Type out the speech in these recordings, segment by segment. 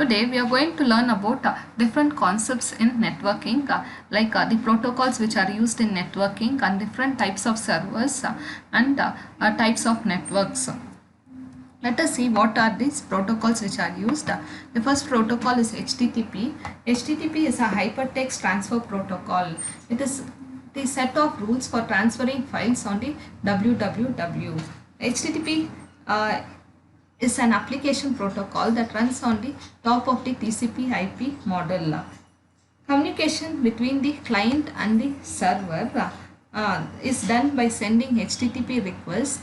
Today we are going to learn about different concepts in networking, the protocols which are used in networking and different types of servers and types of networks. Let us see what are these protocols which are used. The first protocol is HTTP. HTTP is a hypertext transfer protocol. It is the set of rules for transferring files on the www. HTTP is an application protocol that runs on the top of the TCP IP model. Communication between the client and the server is done by sending HTTP request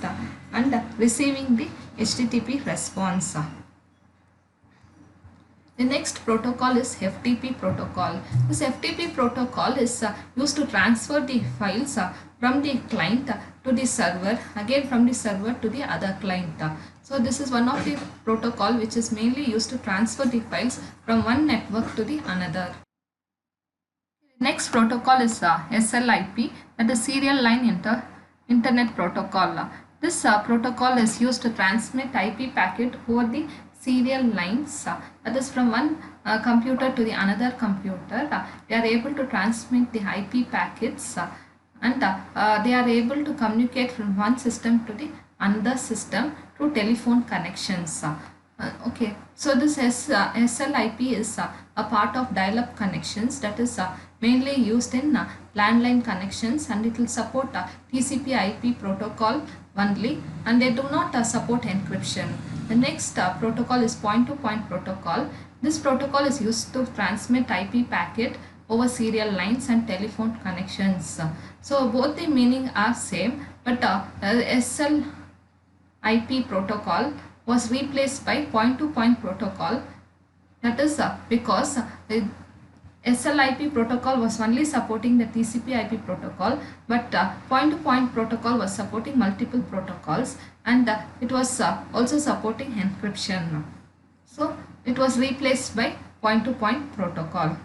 and receiving the HTTP response. The next protocol is FTP protocol. This FTP protocol is used to transfer the files from the client to the server, again from the server to the other client. So this is one of the protocol which is mainly used to transfer the files from one network to the another. Next protocol is SLIP, that is Serial Line Internet Protocol. This protocol is used to transmit IP packet over the serial lines, that is from one computer to the another computer. They are able to transmit the IP packets and they are able to communicate from one system to the another system through telephone connections. Okay, so this SLIP is a part of dial-up connections, that is mainly used in landline connections, and it will support TCP IP protocol only, and they do not support encryption. The next protocol is point-to-point protocol. This protocol is used to transmit IP packet over serial lines and telephone connections. So both the meaning are same, but SLIP protocol was replaced by point-to-point protocol. That is because SLIP protocol was only supporting the TCP IP protocol, but point-to-point protocol was supporting multiple protocols, and it was also supporting encryption. So it was replaced by point-to-point protocol.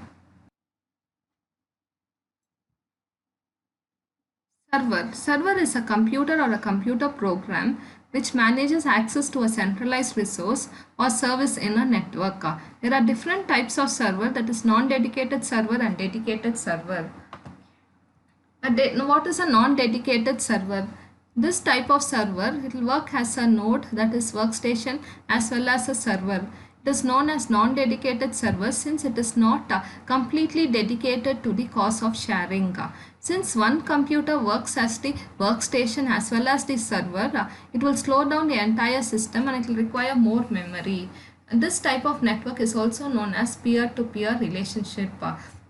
Server is a computer or a computer program which manages access to a centralized resource or service in a network. There are different types of server, that is non-dedicated server and dedicated server. What is a non-dedicated server? This type of server, it will work as a node, that is workstation, as well as a server. It is known as non-dedicated server since it is not completely dedicated to the cause of sharing. Since one computer works as the workstation as well as the server, it will slow down the entire system and it will require more memory. This type of network is also known as peer-to-peer relationship.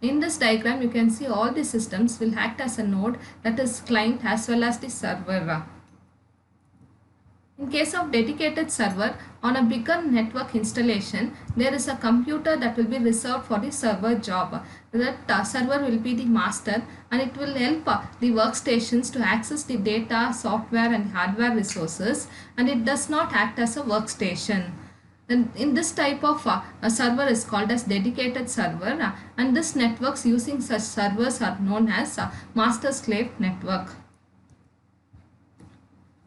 In this diagram, you can see all the systems will act as a node, that is client as well as the server. In case of dedicated server, on a bigger network installation, there is a computer that will be reserved for the server job. That server will be the master, and it will help the workstations to access the data, software and hardware resources, and it does not act as a workstation. And in this type of a server is called as dedicated server, and this networks using such servers are known as master-slave network.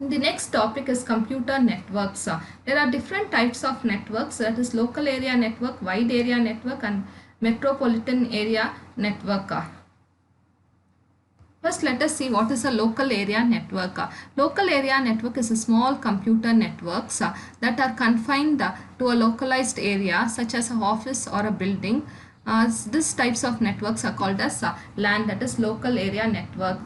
The next topic is computer networks. There are different types of networks, that is local area network, wide area network and metropolitan area network. First, let us see what is a local area network. Local area network is a small computer networks that are confined to a localized area such as an office or a building. These types of networks are called as LAN, that is local area network.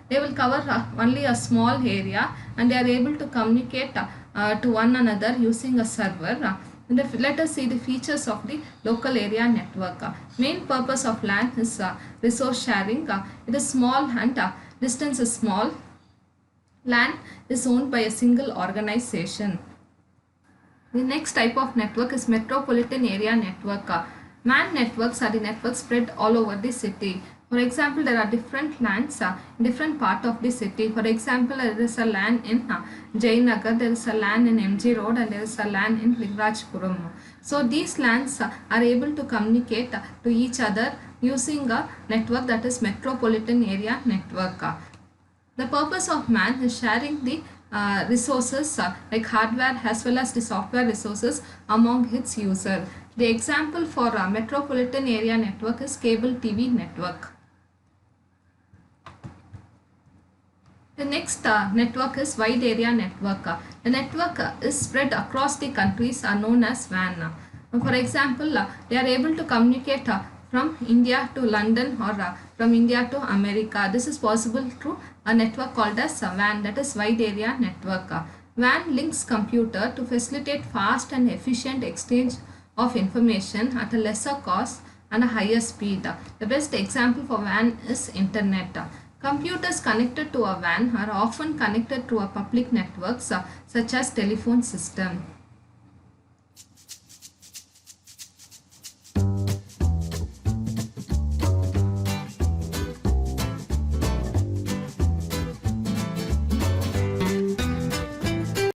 They will cover only a small area and they are able to communicate to one another using a server. Let us see the features of the local area network. Main purpose of LAN is resource sharing. It is small and distance is small. LAN is owned by a single organization. The next type of network is metropolitan area network. MAN networks are the networks spread all over the city. For example, there are different LANs in different part of the city. For example, there is a LAN in Jayanagar, there is a LAN in MG Road, and there is a LAN in Ligrajpuram. So these LANs are able to communicate to each other using a network, that is metropolitan area network. The purpose of MAN is sharing the resources like hardware as well as the software resources among its user. The example for a metropolitan area network is cable TV network. The next network is wide area network. The network is spread across the countries are known as WAN. For example, they are able to communicate from India to London or from India to America. This is possible through a network called as WAN, that is wide area network. WAN links computer to facilitate fast and efficient exchange of information at a lesser cost and a higher speed. The best example for WAN is internet. Computers connected to a WAN are often connected to a public networks such as telephone system.